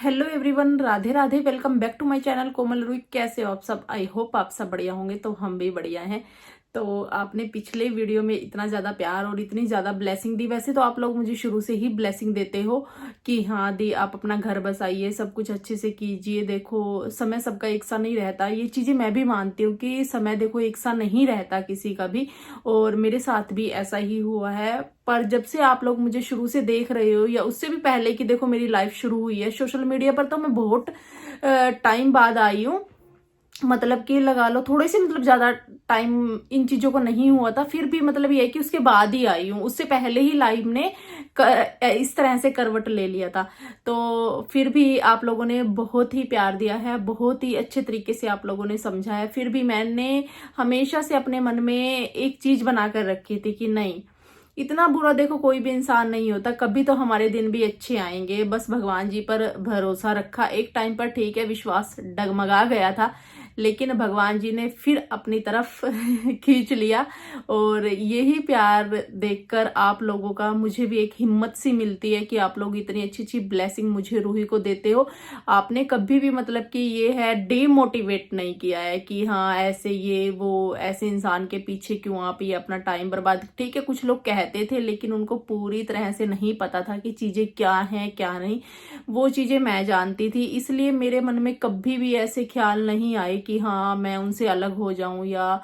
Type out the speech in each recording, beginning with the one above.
Hello everyone, Radhe Radhe. Welcome back to my channel Komal Rui. कैसे हो आप सब? आई होप आप सब बढ़िया होंगे। तो हम भी बढ़िया हैं। तो आपने पिछले वीडियो में इतना ज़्यादा प्यार और इतनी ज़्यादा ब्लेसिंग दी। वैसे तो आप लोग मुझे शुरू से ही ब्लेसिंग देते हो कि हाँ दी, आप अपना घर बसाइए, सब कुछ अच्छे से कीजिए। देखो, समय सबका एक सा नहीं रहता। ये चीज़ें मैं भी मानती हूँ कि समय देखो एक सा नहीं रहता किसी का भी, और मेरे साथ भी ऐसा ही हुआ है। पर जब से आप लोग मुझे शुरू से देख रहे हो, या उससे भी पहले की देखो मेरी लाइफ शुरू हुई है सोशल मीडिया पर, तो मैं बहुत टाइम बाद आई हूँ। मतलब कि लगा लो थोड़े से, मतलब ज्यादा टाइम इन चीजों को नहीं हुआ था। फिर भी मतलब ये है कि उसके बाद ही आई हूँ, उससे पहले ही लाइफ ने इस तरह से करवट ले लिया था। तो फिर भी आप लोगों ने बहुत ही प्यार दिया है, बहुत ही अच्छे तरीके से आप लोगों ने समझा है। फिर भी मैंने हमेशा से अपने मन में एक चीज बनाकर रखी थी कि नहीं, इतना बुरा देखो कोई भी इंसान नहीं होता, कभी तो हमारे दिन भी अच्छे आएंगे। बस भगवान जी पर भरोसा रखा। एक टाइम पर ठीक है, विश्वास डगमगा गया था, लेकिन भगवान जी ने फिर अपनी तरफ खींच लिया। और यही प्यार देखकर आप लोगों का मुझे भी एक हिम्मत सी मिलती है कि आप लोग इतनी अच्छी अच्छी ब्लेसिंग मुझे रूही को देते हो। आपने कभी भी मतलब कि ये है डीमोटिवेट नहीं किया है कि हाँ ऐसे ये वो, ऐसे इंसान के पीछे क्यों आप ये अपना टाइम बर्बाद। ठीक है, कुछ लोग कहते थे, लेकिन उनको पूरी तरह से नहीं पता था कि चीजें क्या हैं क्या नहीं। वो चीजें मैं जानती थी, इसलिए मेरे मन में कभी भी ऐसे ख्याल नहीं आए कि हाँ मैं उनसे अलग हो जाऊं या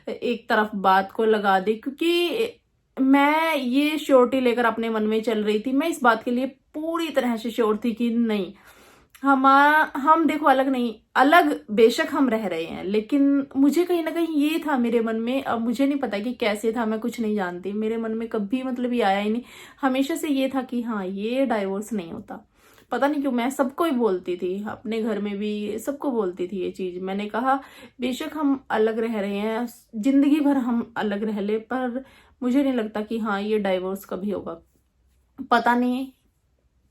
एक तरफ बात को लगा दे। क्योंकि मैं ये श्योरिटी लेकर अपने मन में चल रही थी, मैं इस बात के लिए पूरी तरह से श्योर थी कि नहीं, हम देखो अलग नहीं, अलग बेशक हम रह रहे हैं, लेकिन मुझे कहीं ना कहीं ये था मेरे मन में। अब मुझे नहीं पता कि कैसे था, मैं कुछ नहीं जानती। मेरे मन में कभी मतलब ये आया ही नहीं। हमेशा से ये था कि हाँ ये डाइवोर्स नहीं होता। पता नहीं क्यों मैं सबको ही बोलती थी, अपने घर में भी सबको बोलती थी ये चीज। मैंने कहा बेशक हम अलग रह रहे हैं, जिंदगी भर हम अलग रह ले, पर मुझे नहीं लगता कि हाँ ये डाइवोर्स कभी होगा। पता नहीं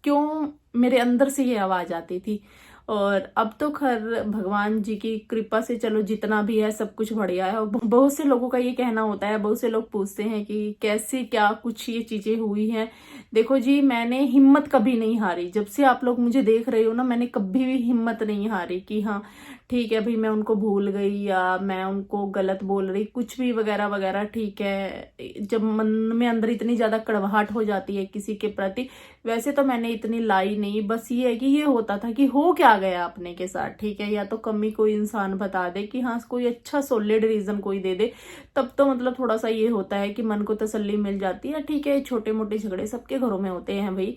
क्यों मेरे अंदर से ये आवाज आती थी। और अब तो खैर भगवान जी की कृपा से चलो जितना भी है सब कुछ बढ़िया है। और बहुत से लोगों का ये कहना होता है, बहुत से लोग पूछते हैं कि कैसे क्या कुछ ये चीजें हुई हैं। देखो जी, मैंने हिम्मत कभी नहीं हारी। जब से आप लोग मुझे देख रहे हो ना, मैंने कभी भी हिम्मत नहीं हारी कि हाँ ठीक है भाई मैं उनको भूल गई, या मैं उनको गलत बोल रही, कुछ भी वगैरह वगैरह। ठीक है, जब मन में अंदर इतनी ज्यादा कड़वाहट हो जाती है किसी के प्रति, वैसे तो मैंने इतनी लाई नहीं। बस ये है कि ये होता था कि हो क्या गया अपने के साथ, ठीक है, या तो कमी कोई इंसान बता दे कि हाँ कोई अच्छा सॉलिड रीजन कोई दे दे, तब तो मतलब थोड़ा सा ये होता है कि मन को तसल्ली मिल जाती है। ठीक है, छोटे मोटे झगड़े सबके घरों में होते हैं भाई,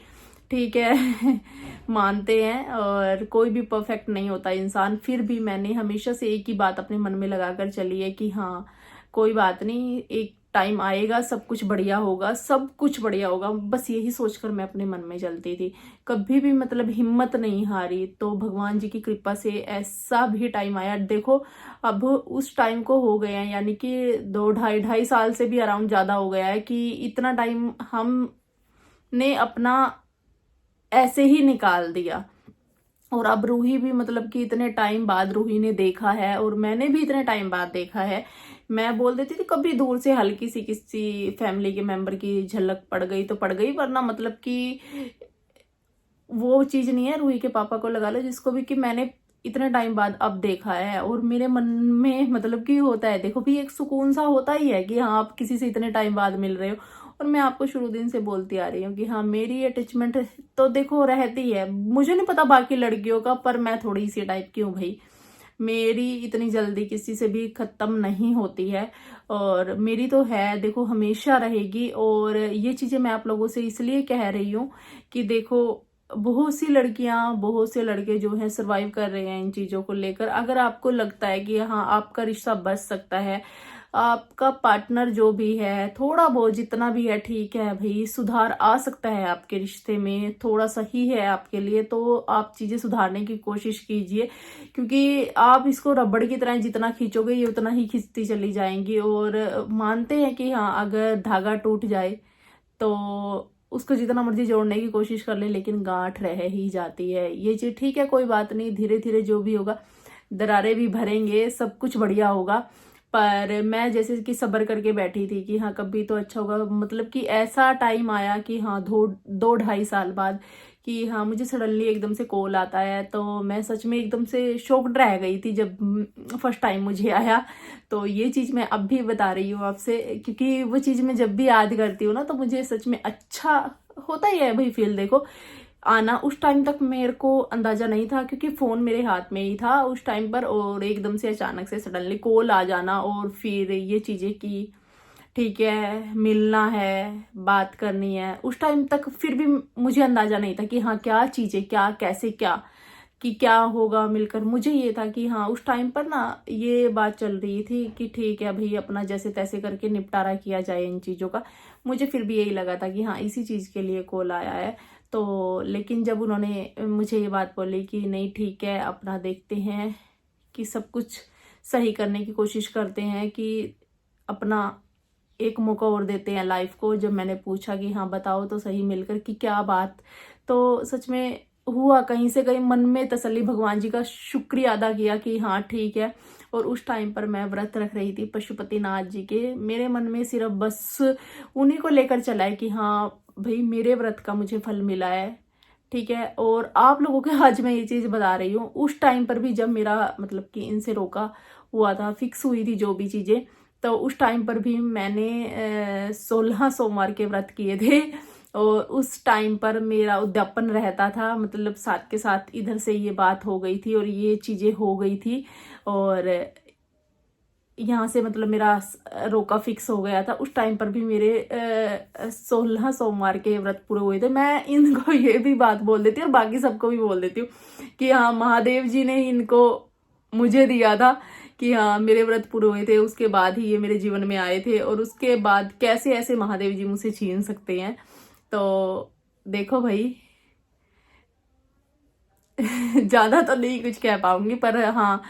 ठीक है मानते हैं, और कोई भी परफेक्ट नहीं होता इंसान। फिर भी मैंने हमेशा से एक ही बात अपने मन में लगाकर चली है कि हाँ कोई बात नहीं, एक टाइम आएगा, सब कुछ बढ़िया होगा, सब कुछ बढ़िया होगा। बस यही सोचकर मैं अपने मन में चलती थी, कभी भी मतलब हिम्मत नहीं हारी। तो भगवान जी की कृपा से ऐसा भी टाइम आया, देखो अब उस टाइम को हो गया है, यानी कि 2 ढाई 2.5 साल से भी अराउंड ज्यादा हो गया है कि इतना टाइम हम ने अपना ऐसे ही निकाल दिया। और अब रूही भी मतलब कि इतने टाइम बाद रूही ने देखा है, और मैंने भी इतने टाइम बाद देखा है। मैं बोल देती थी कभी दूर से हल्की सी किसी फैमिली के मेंबर की झलक पड़ गई तो पड़ गई, वरना मतलब कि वो चीज नहीं है। रूही के पापा को लगा लो, जिसको भी, कि मैंने इतने टाइम बाद अब देखा है। और मेरे मन में मतलब कि होता है, देखो भी एक सुकून सा होता ही है कि हाँ आप किसी से इतने टाइम बाद मिल रहे हो। और मैं आपको शुरू दिन से बोलती आ रही हूँ कि हाँ मेरी अटैचमेंट तो देखो रहती है। मुझे नहीं पता बाकी लड़कियों का, पर मैं थोड़ी सी टाइप की हूँ भाई। मेरी इतनी जल्दी किसी से भी खत्म नहीं होती है, और मेरी तो है देखो हमेशा रहेगी। और ये चीजें मैं आप लोगों से इसलिए कह रही हूँ कि देखो बहुत सी लड़कियां, बहुत से लड़के जो हैं सरवाइव कर रहे हैं इन चीजों को लेकर। अगर आपको लगता है कि हाँ आपका रिश्ता बच सकता है, आपका पार्टनर जो भी है थोड़ा बहुत जितना भी है, ठीक है भाई, सुधार आ सकता है आपके रिश्ते में, थोड़ा सही है आपके लिए, तो आप चीजें सुधारने की कोशिश कीजिए। क्योंकि आप इसको रबड़ की तरह जितना खींचोगे ये उतना ही खींचती चली जाएंगी। और मानते हैं कि हाँ अगर धागा टूट जाए तो उसको जितना मर्जी जोड़ने की कोशिश कर ले, लेकिन गांठ रह ही जाती है। ये चीज ठीक है, कोई बात नहीं, धीरे धीरे जो भी होगा, दरारें भी भरेंगे, सब कुछ बढ़िया होगा। पर मैं जैसे कि सब्र करके बैठी थी कि हाँ कभी तो अच्छा होगा। मतलब कि ऐसा टाइम आया कि हाँ 2-2.5 साल बाद कि हाँ मुझे सडनली एकदम से कॉल आता है। तो मैं सच में एकदम से शॉक्ड रह गई थी जब फर्स्ट टाइम मुझे आया। तो ये चीज़ मैं अब भी बता रही हूँ आपसे, क्योंकि वो चीज़ मैं जब भी याद करती हूँ ना तो मुझे सच में अच्छा होता ही है भाई फील। देखो आना उस टाइम तक मेरे को अंदाजा नहीं था, क्योंकि फ़ोन मेरे हाथ में ही था उस टाइम पर, और एकदम से अचानक से सडनली कॉल आ जाना और फिर ये चीज़ें कि ठीक है मिलना है, बात करनी है। उस टाइम तक फिर भी मुझे अंदाजा नहीं था कि हाँ क्या चीज़ें, क्या कैसे, क्या कि क्या होगा मिलकर। मुझे ये था कि हाँ उस टाइम पर ना ये बात चल रही थी कि ठीक है भाई अपना जैसे तैसे करके निपटारा किया जाए इन चीज़ों का। मुझे फिर भी यही लगा था कि हाँ इसी चीज़ के लिए कॉल आया है। तो लेकिन जब उन्होंने मुझे ये बात बोली कि नहीं ठीक है अपना देखते हैं कि सब कुछ सही करने की कोशिश करते हैं, कि अपना एक मौका और देते हैं लाइफ को। जब मैंने पूछा कि हाँ बताओ तो सही मिलकर कि क्या बात, तो सच में हुआ कहीं से कहीं मन में तसल्ली, भगवान जी का शुक्रिया अदा किया कि हाँ ठीक है। और उस टाइम पर मैं व्रत रख रही थी पशुपतिनाथ जी के। मेरे मन में सिर्फ बस उन्हीं को लेकर चला है कि हाँ भाई मेरे व्रत का मुझे फल मिला है, ठीक है। और आप लोगों के आज मैं ये चीज़ बता रही हूँ, उस टाइम पर भी जब मेरा मतलब कि इनसे रोका हुआ था, फिक्स हुई थी जो भी चीज़ें, तो उस टाइम पर भी मैंने 16 सोमवार के व्रत किए थे। और उस टाइम पर मेरा उद्यापन रहता था, मतलब साथ के साथ इधर से ये बात हो गई थी और ये चीज़ें हो गई थी। और यहाँ से मतलब मेरा रोका फिक्स हो गया था। उस टाइम पर भी मेरे 16 सोमवार के व्रत पूरे हुए थे। मैं इनको ये भी बात बोल देती हूँ और बाकी सबको भी बोल देती हूँ कि हाँ महादेव जी ने इनको मुझे दिया था कि हाँ मेरे व्रत पूरे हुए थे, उसके बाद ही ये मेरे जीवन में आए थे। और उसके बाद कैसे ऐसे महादेव जी मुझसे छीन सकते हैं। तो देखो भाई ज्यादा तो नहीं कुछ कह पाऊंगी, पर हाँ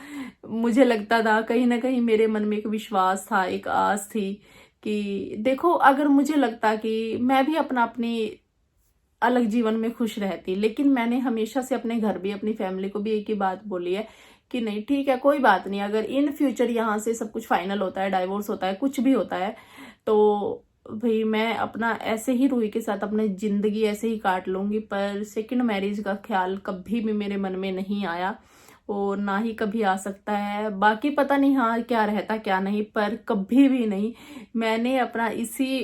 मुझे लगता था कहीं ना कहीं मेरे मन में एक विश्वास था, एक आस थी कि देखो अगर मुझे लगता कि मैं भी अपनी अलग जीवन में खुश रहती। लेकिन मैंने हमेशा से अपने घर भी, अपनी फैमिली को भी एक ही बात बोली है कि नहीं ठीक है कोई बात नहीं, अगर इन फ्यूचर यहाँ से सब कुछ फाइनल होता है, डाइवोर्स होता है, कुछ भी होता है, तो भाई मैं अपना ऐसे ही रूही के साथ अपनी जिंदगी ऐसे ही काट लूंगी। पर सेकंड मैरिज का ख्याल कभी भी मेरे मन में नहीं आया और ना ही कभी आ सकता है। बाकी पता नहीं हाँ क्या रहता क्या नहीं, पर कभी भी नहीं। मैंने अपना इसी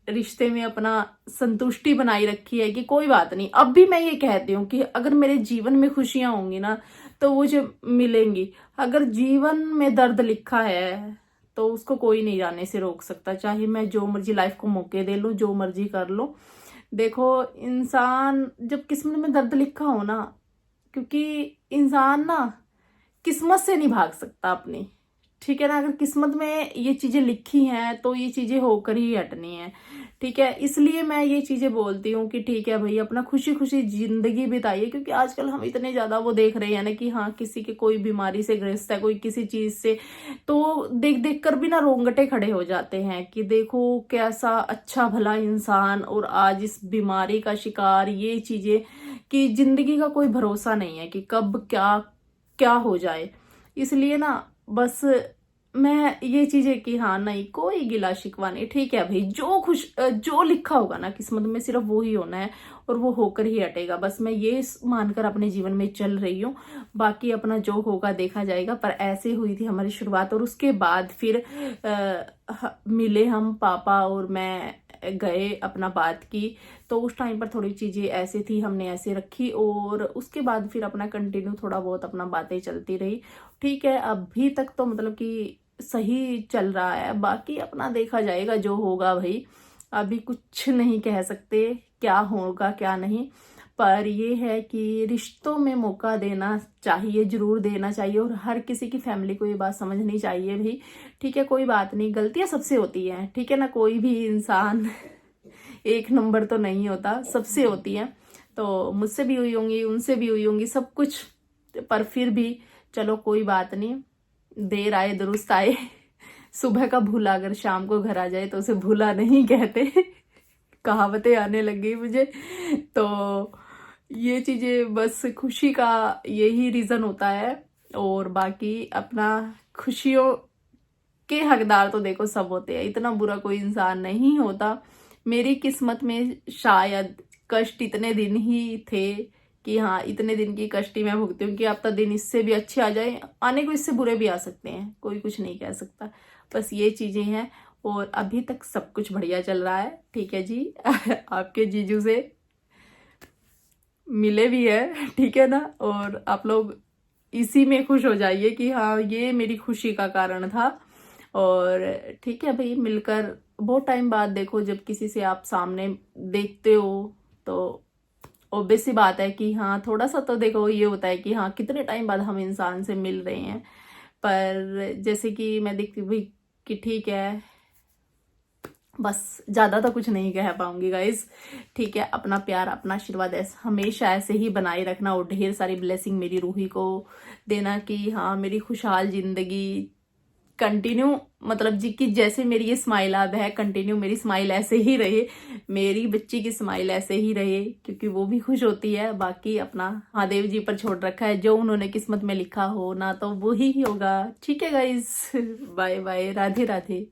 रिश्ते में अपना संतुष्टि बनाई रखी है कि कोई बात नहीं। अब भी मैं ये कहती हूँ कि अगर मेरे जीवन में खुशियां होंगी ना तो वो जो मिलेंगी। अगर जीवन में दर्द लिखा है तो उसको कोई नहीं जाने से रोक सकता, चाहे मैं जो मर्जी लाइफ को मौके दे लूं, जो मर्जी कर लूं। देखो इंसान जब किस्मत में दर्द लिखा हो ना, क्योंकि इंसान ना किस्मत से नहीं भाग सकता अपनी, ठीक है ना। अगर किस्मत में ये चीजें लिखी हैं तो ये चीजें होकर ही हटनी है, ठीक है। इसलिए मैं ये चीजें बोलती हूँ कि ठीक है भाई अपना खुशी खुशी जिंदगी बिताइए। क्योंकि आजकल हम इतने ज्यादा वो देख रहे हैं ना कि हाँ किसी के कोई बीमारी से ग्रस्त है, कोई किसी चीज से, तो देख देख कर भी ना रोंगटे खड़े हो जाते हैं कि देखो कैसा अच्छा भला इंसान और आज इस बीमारी का शिकार, ये चीजें कि जिंदगी का कोई भरोसा नहीं है कि कब क्या क्या हो जाए। इसलिए ना बस मैं ये चीजें कि हाँ नहीं कोई गिला शिकवा नहीं, ठीक है भाई जो जो लिखा होगा ना किस्मत में सिर्फ वो ही होना है और वो होकर ही हटेगा। बस मैं ये मानकर अपने जीवन में चल रही हूँ, बाकी अपना जो होगा देखा जाएगा। पर ऐसे हुई थी हमारी शुरुआत और उसके बाद फिर मिले हम, पापा और मैं गए, अपना बात की। तो उस टाइम पर थोड़ी चीजें ऐसे थी, हमने ऐसे रखी और उसके बाद फिर अपना कंटिन्यू थोड़ा बहुत अपना बातें चलती रही, ठीक है। अभी तक तो मतलब कि सही चल रहा है, बाकी अपना देखा जाएगा जो होगा भाई। अभी कुछ नहीं कह सकते क्या होगा क्या नहीं, पर ये है कि रिश्तों में मौका देना चाहिए, जरूर देना चाहिए। और हर किसी की फैमिली को ये बात समझनी चाहिए भी, ठीक है। कोई बात नहीं, गलतियां सबसे होती हैं, ठीक है ना। कोई भी इंसान एक नंबर तो नहीं होता, सबसे होती हैं। तो मुझसे भी हुई होंगी, उनसे भी हुई होंगी, सब कुछ। पर फिर भी चलो कोई बात नहीं, देर आए दुरुस्त आए। सुबह का भूला अगर शाम को घर आ जाए तो उसे भूला नहीं कहते। कहावतें आने लगी मुझे। तो ये चीजें बस खुशी का यही रीजन होता है। और बाकी अपना खुशियों के हकदार तो देखो सब होते हैं, इतना बुरा कोई इंसान नहीं होता। मेरी किस्मत में शायद कष्ट इतने दिन ही थे कि हाँ इतने दिन की कष्ट ही मैं भुगती हूँ कि अब तो दिन इससे भी अच्छे आ जाए, आने को इससे बुरे भी आ सकते हैं, कोई कुछ नहीं कह सकता। बस ये चीज़ें हैं और अभी तक सब कुछ बढ़िया चल रहा है। ठीक है जी आपके जीजू से मिले भी है, ठीक है ना। और आप लोग इसी में खुश हो जाइए कि हाँ ये मेरी खुशी का कारण था। और ठीक है भाई, मिलकर बहुत टाइम बाद देखो जब किसी से आप सामने देखते हो तो ऑब्वियस सी बात है कि हाँ थोड़ा सा तो देखो ये होता है कि हाँ कितने टाइम बाद हम इंसान से मिल रहे हैं। पर जैसे कि मैं देखती हूँ भाई कि ठीक है, बस ज़्यादा तो कुछ नहीं कह पाऊंगी गाइज। ठीक है, अपना प्यार अपना आशीर्वाद ऐसे हमेशा ऐसे ही बनाए रखना और ढेर सारी ब्लेसिंग मेरी रूही को देना कि हाँ मेरी खुशहाल जिंदगी कंटिन्यू, मतलब जी कि जैसे मेरी ये स्माइल अब है कंटिन्यू मेरी स्माइल ऐसे ही रहे, मेरी बच्ची की स्माइल ऐसे ही रहे, क्योंकि वो भी खुश होती है। बाकी अपना महादेव जी पर छोड़ रखा है, जो उन्होंने किस्मत में लिखा हो ना तो वो ही होगा। ठीक है guys bye bye, Radhe Radhe.